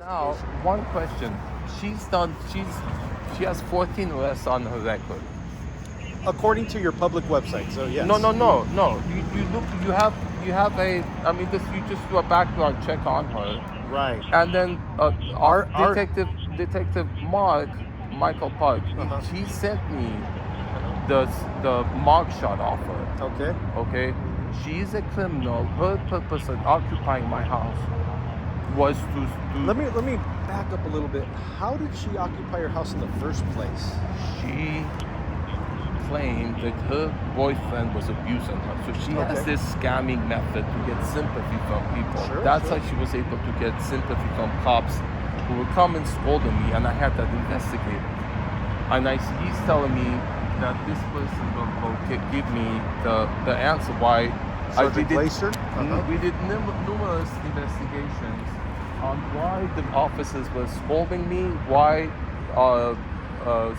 Now, one question. She has 14 arrests on her record. According to your public website, so yes. No. You have a. I mean, you just do a background check on her, Right. and then Our- Detective Michael Park. Uh-huh. He sent me the mugshot of her. Okay. Okay, she is a criminal. Her purpose in occupying my house was to. Let me back up a little bit. How did she occupy your house in the first place? She claimed that her boyfriend was abusing her. So she has Okay. this scamming method to get sympathy from people. Sure, That's sure. how she was able to get sympathy from cops who would come and scold me, and I had that investigated. And he's telling me that this person will give me the answer why Sergeant Glaser? we did numerous investigations on why the officers were scolding me, why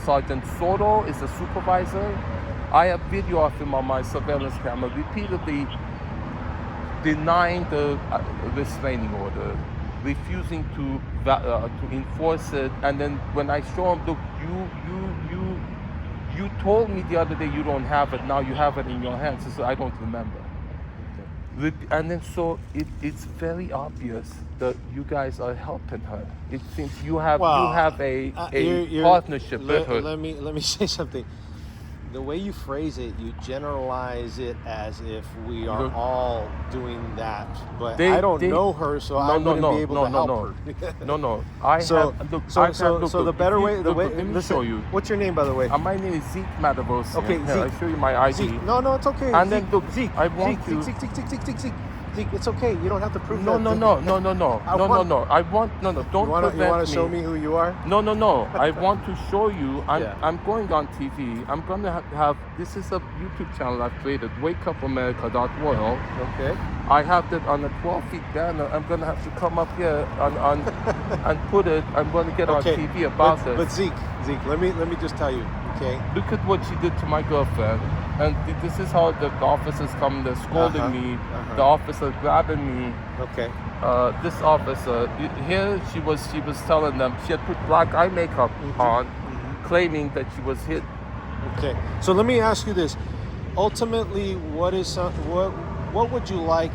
Sergeant Soto is the supervisor. I have video of him on my surveillance camera repeatedly denying the restraining order, refusing to enforce it, and then when I show him, look, you told me the other day you don't have it, now you have it in your hands. He said, I don't remember. And then so it's very obvious that you guys are helping her. It seems you have a partnership with her. Let me say something. The way you phrase it, you generalize it as if we are all doing that. But I don't know her, so I wouldn't be able to help her. No. So the better way, let me show you. What's your name, by the way? My name is Zeke Matevosian. Okay, Here, Zeke. I'll show you my ID. Zeke. No, it's okay. And Zeke, then look, Zeke, I want you. Zeke, it's okay. You don't have to prove No. that. Don't prevent me. You want to show me who you are? No. I want to show you. Yeah. I'm going on TV. I'm going to have this is a YouTube channel I've created, wakeupamerica.world. Okay. I have that on a 12-feet banner. I'm going to have to come up here and put it. I'm going to get on TV about this. But Zeke, let me just tell you, okay? Look at what she did to my girlfriend. And this is how the officers come. They're scolding me. The officer grabbing me. Okay. This officer here, she was telling them she had put black eye makeup on, claiming that she was hit. Okay. So let me ask you this: ultimately, what would you like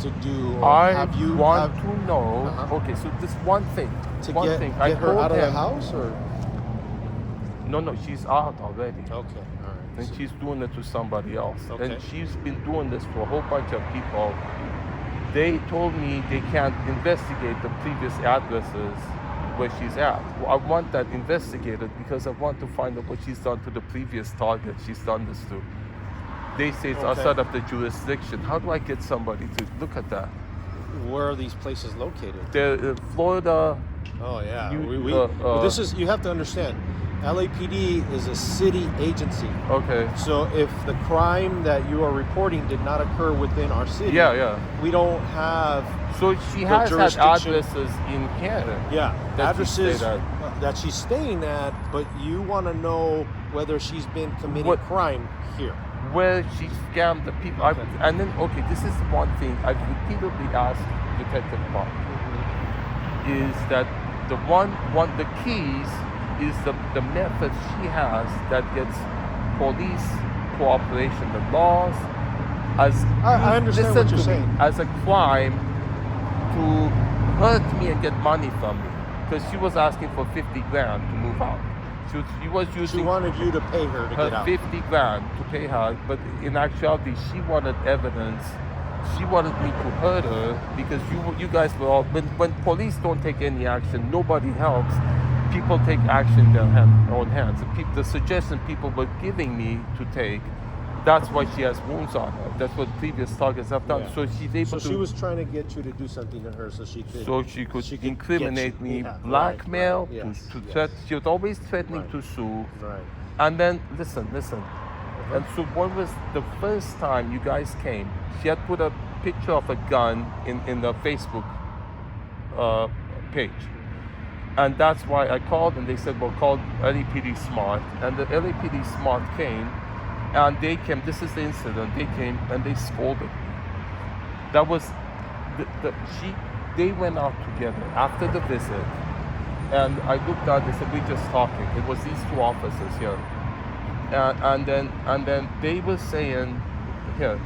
to do? Or I want to know. Okay, so this one thing. Get her out of the house, or no, she's out already. Okay. All right. And she's doing it to somebody else. Okay. And she's been doing this for a whole bunch of people. They told me they can't investigate the previous addresses where she's at. Well, I want that investigated because I want to find out what she's done to the previous target she's done this to. They say it's outside of the jurisdiction. How do I get somebody to look at that? Where are these places located? They're in Florida. Oh yeah. This is, you have to understand, LAPD is a city agency. Okay. So if the crime that you are reporting did not occur within our city, we don't have. So she has had addresses in Canada. Yeah, that addresses that she's staying at, but you want to know whether she's been committing crime here. Where she scammed the people. Okay. And then, this is one thing I've repeatedly asked Detective Park, is that the keys is the method she has that gets police cooperation, the laws, I understand what you're saying. as a crime to hurt me and get money from me, because she was asking for 50 grand to move out. She was using. She wanted you to pay her to get out. 50 grand to pay her, but in actuality, she wanted evidence. She wanted me to hurt her because you guys were all. When police don't take any action, nobody helps. People take action in their own hands. The suggestion people were giving me to take, that's why she has wounds on her. That's what previous targets have done. Yeah. So she's able to. So she was trying to get you to do something to her, so she could incriminate me, blackmail, right. to threaten. She was always threatening to sue. Right. And then listen. And so what was the first time you guys came? She had put a picture of a gun in the Facebook page. And that's why I called, and they said, well, call LAPD SMART. And the LAPD SMART came, and they came, this is the incident, they came and they scolded me. That was, they went out together after the visit, and I looked out. They said, "We're just talking." It was these two officers here, and then they were saying here,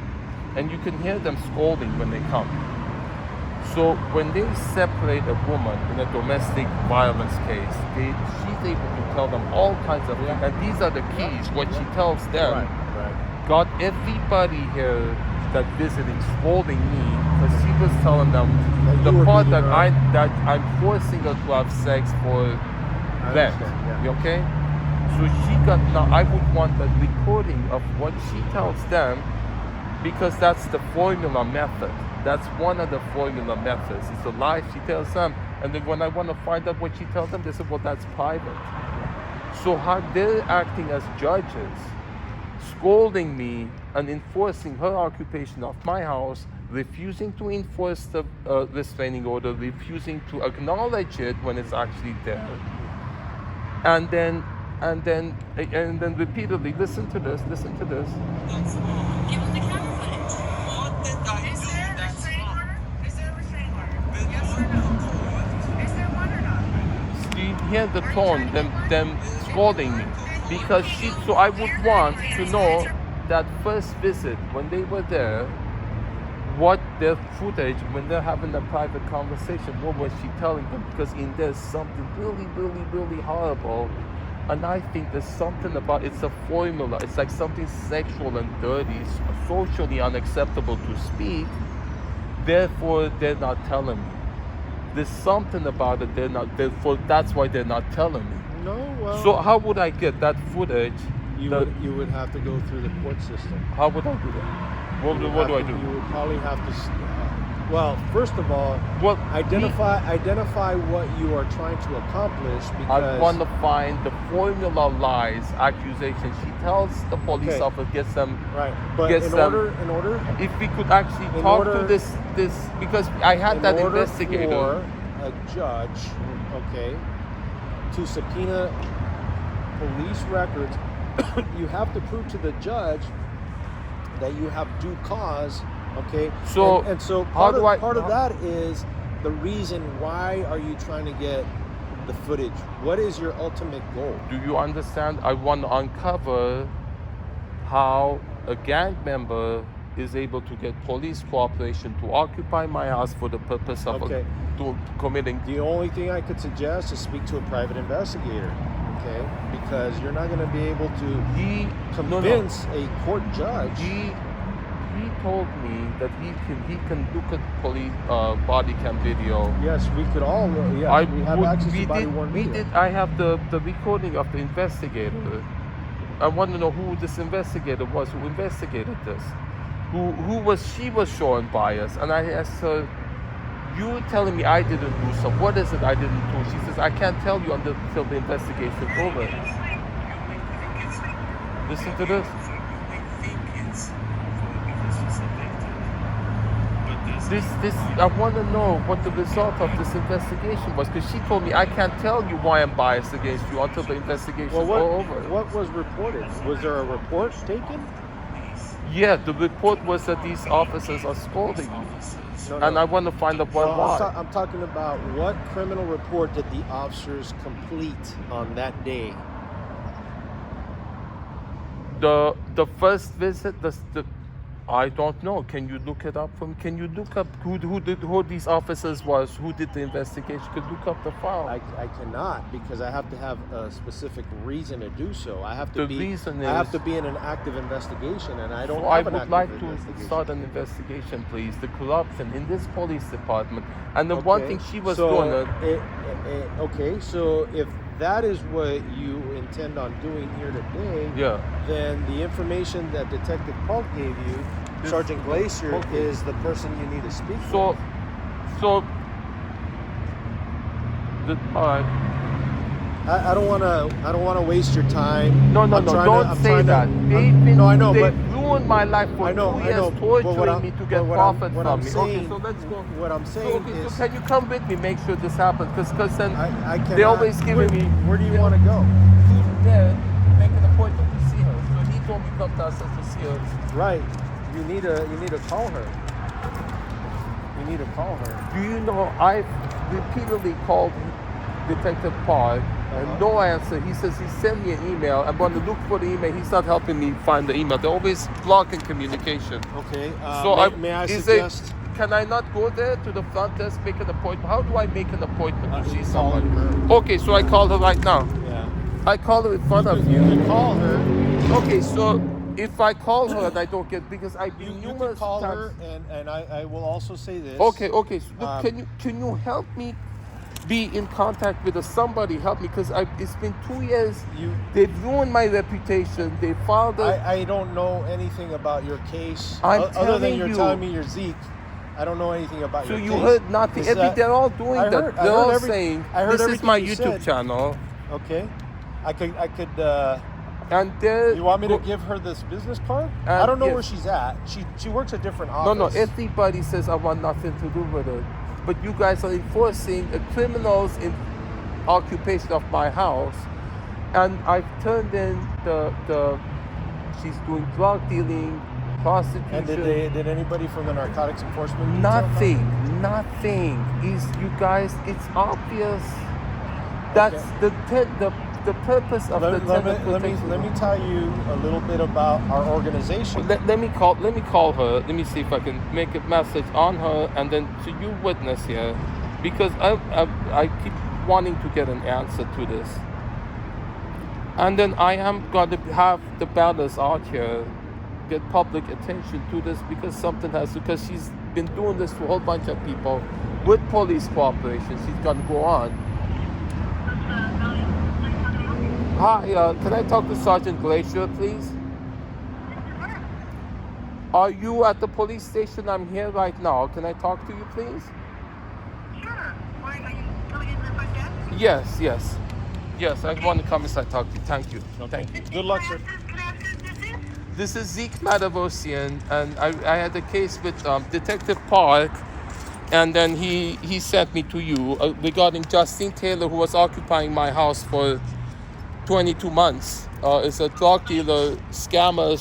and you can hear them scolding when they come. So when they separate a woman in a domestic violence case, she's able to tell them all kinds of things, and these are the keys. What she tells them got everybody here that visiting scolding me, because she was telling them the part that I'm forcing her to have sex for them. Yeah. Okay? So she got, now I would want the recording of what she tells them, because that's the formula method. That's one of the formula methods. It's a lie she tells them, and then when I want to find out what she tells them, they say, well, that's private. So how they're acting as judges, scolding me and enforcing her occupation of my house, refusing to enforce the restraining order, refusing to acknowledge it when it's actually there, and then repeatedly, listen to this. Give them the camera footage. Is there a restraining order? Is there a restraining order? Yes or no? Is there one or not? Do you hear the tone, them scolding me? Because so I would want to know that first visit, when they were there, what their footage, when they're having a private conversation, what was she telling them? Because in there's something really, really, really horrible. And I think there's something about, it's a formula. It's like something sexual and dirty, socially unacceptable to speak. Therefore, they're not telling me. There's something about it. That's why they're not telling me. No, well. So how would I get that footage? You would have to go through the court system. How would I do that? What do I do? You would probably have to. Well, first of all, identify what you are trying to accomplish. Because I want to find the formula lies, accusations. She tells the police officer, gets them. Right, but in order, if we could actually talk to this, because I had that investigator. In order for a judge, to subpoena police records, you have to prove to the judge that you have due cause. Okay. So so part of that is the reason why are you trying to get the footage? What is your ultimate goal? Do you understand? I want to uncover how a gang member is able to get police cooperation to occupy my house for the purpose of committing. The only thing I could suggest is speak to a private investigator. Okay, because you're not going to be able to convince a court judge. He told me that he can look at police body cam video. Yes, we could all. Yeah, we have access to body-worn video. I have the recording of the investigator. I want to know who this investigator was, who investigated this. She was showing bias, and I asked her, "You telling me I didn't do so? What is it I didn't do?" She says, "I can't tell you until the investigation's over." Listen to this. This I want to know what the result of this investigation was, because she told me I can't tell you why I'm biased against you until the investigation's over. What was reported? Was there a report taken? Yeah, the report was that these officers are scolding me. No. And I want to find out why. I'm talking about what criminal report did the officers complete on that day? The first visit, I don't know. Can you look it up for me? Can you look up who these officers was, who did the investigation? Could look up the file. I cannot, because I have to have a specific reason to do so. I have to be in an active investigation, and I don't have an active investigation. I would like to start an investigation, please. The corruption in this police department, and the one thing she was doing. Okay, so if that is what you intend on doing here today, then the information that Detective Paul gave you, Sergeant Glacier, is the person you need to speak with. All right. I don't want to waste your time. No, don't say that. They've ruined my life for 2 years, torturing me to get profit from me. Okay, so let's go. What I'm saying is, so can you come with me, make sure this happens? Because then they always giving me. Where do you want to go? He's there, make an appointment to see her. So he told me come to us to see her. Right. You need to call her. You need to call her. Do you know I've repeatedly called Detective Park and no answer. He says he sent me an email. I'm going to look for the email. He's not helping me find the email. They're always blocking communication. Okay. So may I suggest? Can I not go there to the front desk, make an appointment? How do I make an appointment to see You somebody? call her. Okay, so I call her right now. Yeah. I call her in front of you. You can call her. Okay, so if I call her and I don't get, because I've been You can numerous call times. her, and I will also say this. Okay. So look, can you help me be in contact with somebody? Help me, because it's been 2 years. They've ruined my reputation. They filed I don't know anything about your case. Other than you're telling me you're Zeke. I don't know anything about your case. So you heard nothing. They're all doing that. They're all saying, this is my YouTube channel. Okay. I could. And you want me to give her this business card? I don't know where she's at. She works a different office. No. Everybody says I want nothing to do with it. But you guys are enforcing a criminal's occupation of my house. And I've turned in she's doing drug dealing, prostitution. And did anybody from the narcotics enforcement? Nothing. You guys, it's obvious. That's the purpose of the tenant protection. Let me tell you a little bit about our organization. Let me call her. Let me see if I can make a message on her, and then to you witness here, because I keep wanting to get an answer to this. And then I am going to have the banners out here get public attention to this, because she's been doing this to a whole bunch of people with police cooperation. She's going to go on. Hi, can I talk to Sergeant Glacier, please? Are you at the police station? I'm here right now. Can I talk to you, please? Sure. Are you coming in the front desk? Yes, I want to come inside and talk to you. Thank you. Okay. Thank you. Good luck, sir. Can I ask who this is? This is Zeke Matevosian, and I had a case with Detective Park, and then he sent me to you regarding Justine Taylor, who was occupying my house for 22 months. Is a drug dealer, scammer,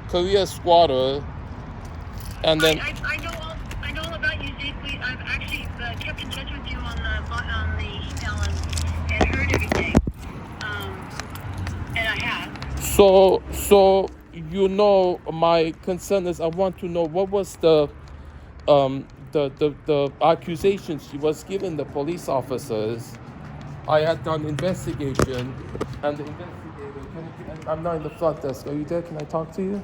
career squatter, and then I know all about you, Zeke. I've actually kept in touch with you on the email and heard everything. And I have. So my concern is I want to know what was the accusations she was giving the police officers. I had done investigation, and the investigator. I'm not in the front desk. Are you there? Can I talk to you?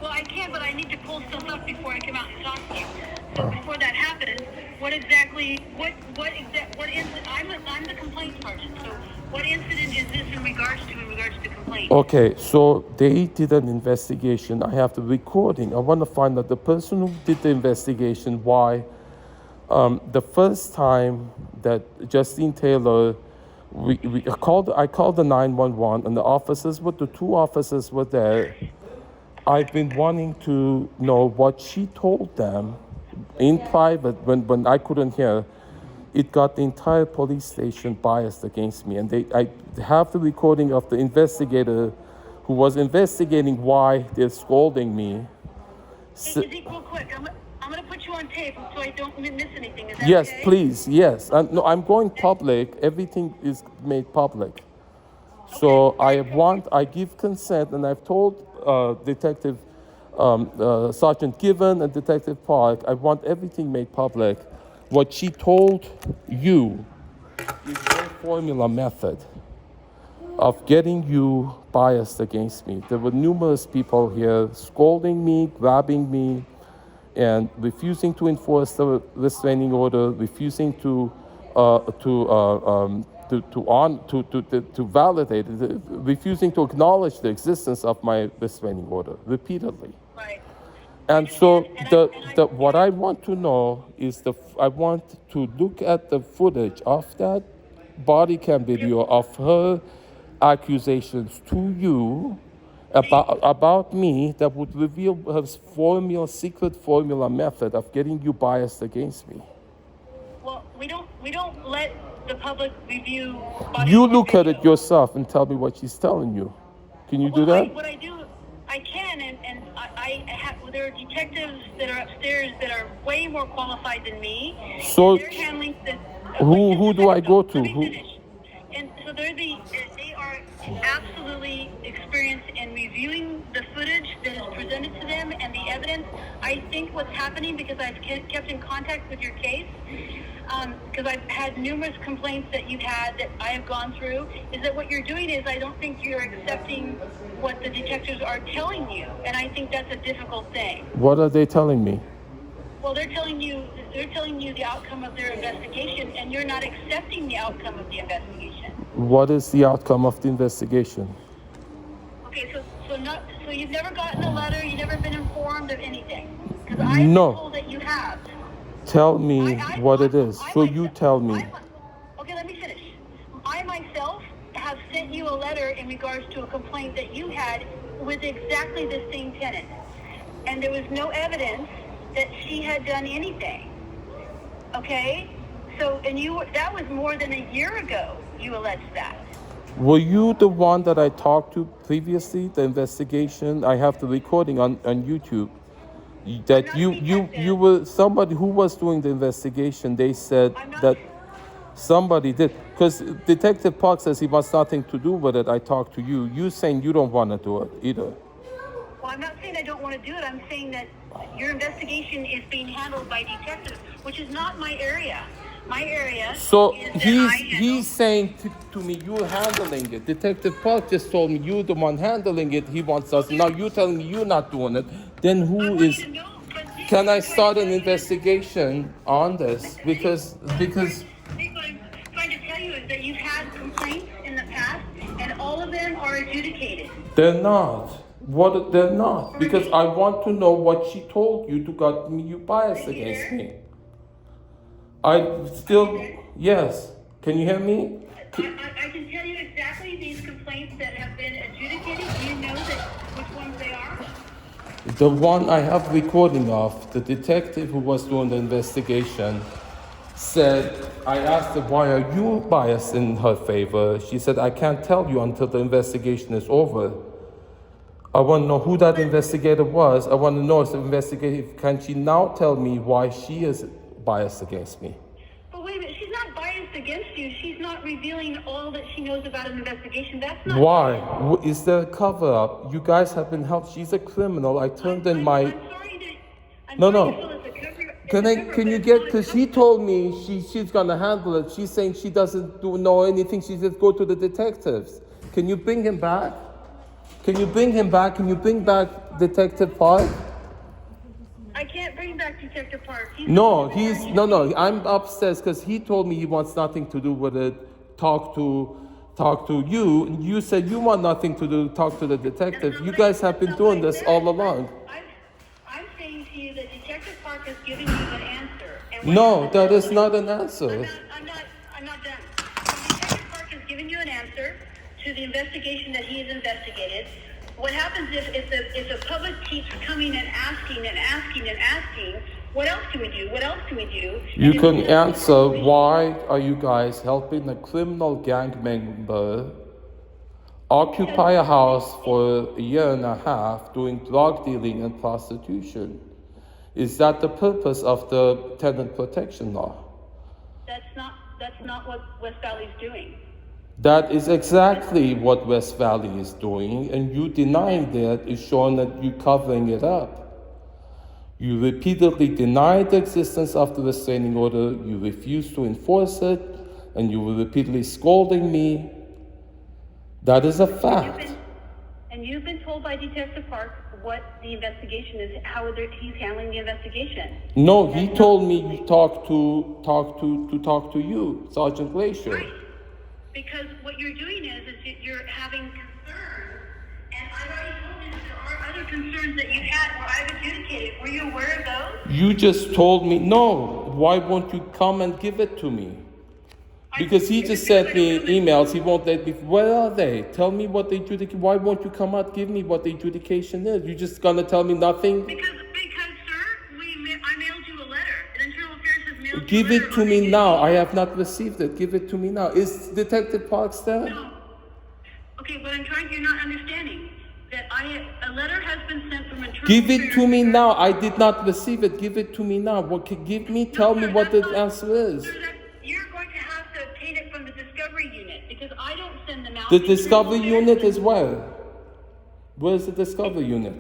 Well, I can, but I need to pull stuff up before I come out and talk to you. So before that happens, what incident? I'm the complaint person. So what incident is this in regards to complaint? Okay, so they did an investigation. I have the recording. I want to find out the person who did the investigation. Why? The first time that Justine Taylor, I called the 911, and the two officers were there. I've been wanting to know what she told them in private when I couldn't hear. It got the entire police station biased against me, and I have the recording of the investigator who was investigating why they're scolding me. Hey, Zeke, real quick, I'm going to put you on tape so I don't miss anything. Is that Yes, okay? please, yes. No, I'm going public. Everything is made public. So I give consent, and I've told Detective Sergeant Given and Detective Park, I want everything made public. What she told you is their formula method of getting you biased against me. There were numerous people here scolding me, grabbing me, and refusing to enforce the restraining order, refusing to validate it, refusing to acknowledge the existence of my restraining order repeatedly. Right. And so what I want to know is I want to look at the footage of that body cam video of her accusations to you about me that would reveal her secret formula method of getting you biased against me. Well, we don't let the public review. You look at it yourself and tell me what she's telling you. Can you do that? What I do, I can, and I have there are detectives that are upstairs that are way more qualified than me. So they're handling the. who do I go to? Let me Who? finish. And so they are absolutely experienced in reviewing the footage that is presented to them and the evidence. I think what's happening, because I've kept in contact with your case, because I've had numerous complaints that you've had that I have gone through, is that what you're doing is I don't think you're accepting what the detectives are telling you, and I think that's a difficult thing. What are they telling me? Well, they're telling you the outcome of their investigation, and you're not accepting the outcome of the investigation. What is the outcome of the investigation? Okay, so you've never gotten a letter, you've never been informed of anything, because I've been told that you have. Tell me what it is. So you tell me. Okay, let me finish. I myself have sent you a letter in regards to a complaint that you had with exactly the same tenant, and there was no evidence that she had done anything. Okay? So, that was more than a year ago, you alleged that. Were you the one that I talked to previously, the investigation? I have the recording on YouTube. That you were somebody who was doing the investigation. They said that somebody did. Because Detective Park says he wants nothing to do with it. I talked to you. You saying you don't want to do it either. Well, I'm not saying I don't want to do it. I'm saying that your investigation is being handled by detectives, which is not my area. My area. So is he's saying to me, you're handling it. Detective Park just told me you're the one handling it. He wants us. Now you're telling me you're not doing it. Then who is? Can I start an investigation on this? Because. What I'm trying to tell you is that you've had complaints in the past, and all of them are adjudicated. They're not. What? They're not. Because I want to know what she told you to got me you biased against me. Yes. Can you hear me? I can tell you exactly these complaints that have been adjudicated. Do you know which ones they are? The one I have recording of, the detective who was doing the investigation said, I asked her, why are you biased in her favor? She said, I can't tell you until the investigation is over. I want to know who that investigator was. I want to know if the investigator, can she now tell me why she is biased against me? But wait a minute, she's not biased against you. She's not revealing all that she knows about an investigation. That's not. Why? Is there a cover-up? You guys have been helped. She's a criminal. I turned in my. I'm sorry to. No. Can you get? Because she told me she's gonna handle it. She's saying she doesn't know anything. She says go to the detectives. Can you bring him back? Can you bring him back? Can you bring back Detective Park? I can't bring back Detective Park. No. I'm upstairs because he told me he wants nothing to do with it. Talk to you. And you said you want nothing to do. Talk to the detective. You guys have been doing this all along. I'm saying to you that Detective Park has given you an answer. No, that is not an answer. I'm not done. So Detective Park has given you an answer to the investigation that he has investigated. What happens if the public keeps coming and asking, what else can we do? What else can we do? You can answer, why are you guys helping a criminal gang member occupy a house for a year and a half doing drug dealing and prostitution? Is that the purpose of the tenant protection law? That's not what West Valley is doing. That is exactly what West Valley is doing, and you denying that is showing that you're covering it up. You repeatedly denied the existence of the restraining order, you refused to enforce it, and you were repeatedly scolding me. That is a fact. And you've been told by Detective Park what the investigation is, how he's handling the investigation. No, he told me to talk to you, Sergeant Glacier. Right. Because what you're doing is you're having concerns, and I've already told you that there are other concerns that you had where I've adjudicated. Were you aware of those? You just told me, no, why won't you come and give it to me? Because he just sent me emails, he won't let me, where are they? Tell me what the adjudication, why won't you come out, give me what the adjudication is? You're just gonna tell me nothing? Because sir, I mailed you a letter. The Internal Affairs has mailed you a letter. Give it to me now, I have not received it, give it to me now. Is Detective Parks there? No. Okay, but you're not understanding. that a letter has been sent from internal Give it to me affairs. now. I did not receive it. Give it to me now. What can give me? Tell me what the answer is. Sir, you're going to have to obtain it from the discovery unit because I don't send them out. The Internal discovery affairs- unit is where? Where's the discovery unit?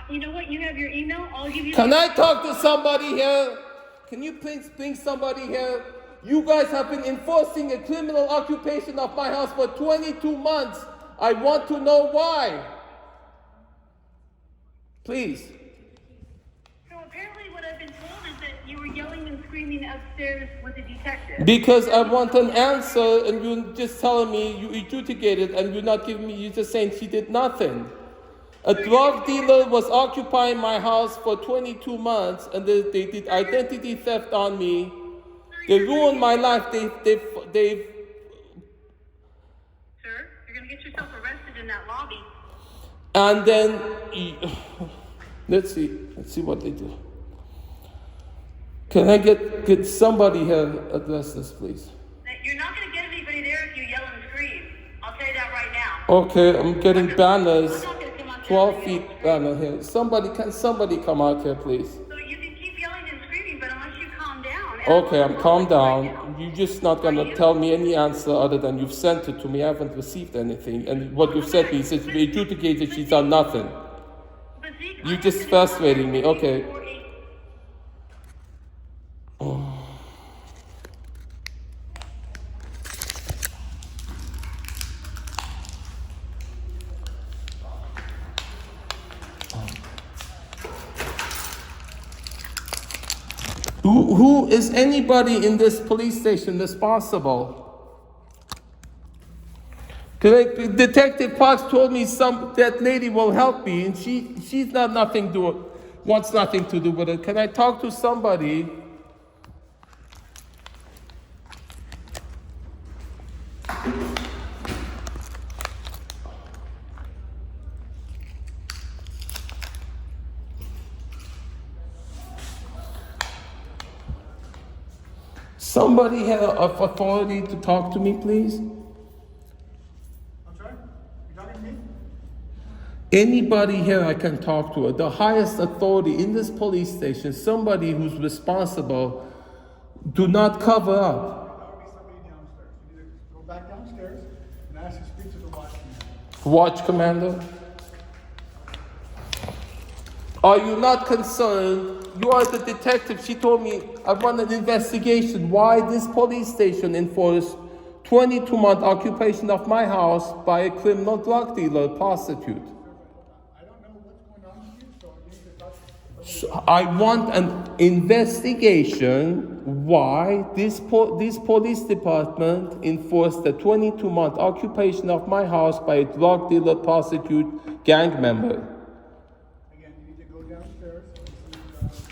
You know what? You have your email. I'll give you. Can I talk to somebody here? Can you please bring somebody here? You guys have been enforcing a criminal occupation of my house for 22 months. I want to know why. Please. So apparently what I've been told is that you were yelling and screaming upstairs with a detective. Because I want an answer and you're just telling me you adjudicated and you're not giving me, you're just saying she did nothing. A drug dealer was occupying my house for 22 months and they did identity theft on me. They ruined my life. Sir, you're going to get yourself arrested in that lobby. And then, let's see what they do. Can I get somebody here address this, please? You're not going to get anybody there if you yell and scream. I'll tell you that right now. Okay, I'm getting banners, I'm not going to come out there 12 and feet yell and banner here. Can somebody come out here, please? scream. So you can keep yelling and screaming, but unless you calm down. Okay, I'm calmed down. You're just not gonna tell me any answer other than you've sent it to me. I haven't received anything. And what you've said to me is that you adjudicated she's done nothing. But Zeke, You're I'm just not gonna frustrating me. Okay. Who is anybody in this police station responsible? Detective Parks told me that lady will help me, and she's not wants nothing to do with it. Can I talk to somebody? Somebody have authority to talk to me, please? I'm sorry? You talking to me? Anybody here I can talk to, the highest authority in this police station, somebody who's responsible, do not cover up. That would be somebody downstairs. You need to go back downstairs and ask to speak to the watch commander. Watch commander? Are you not concerned? You are the detective. She told me I want an investigation. Why this police station enforced 22-month occupation of my house by a criminal drug dealer, prostitute. I don't know what's going on with you, so you need to talk to somebody. So I want an investigation why this police department enforced a 22-month occupation of my house by a drug dealer, prostitute, gang member. Again, you need to go downstairs and see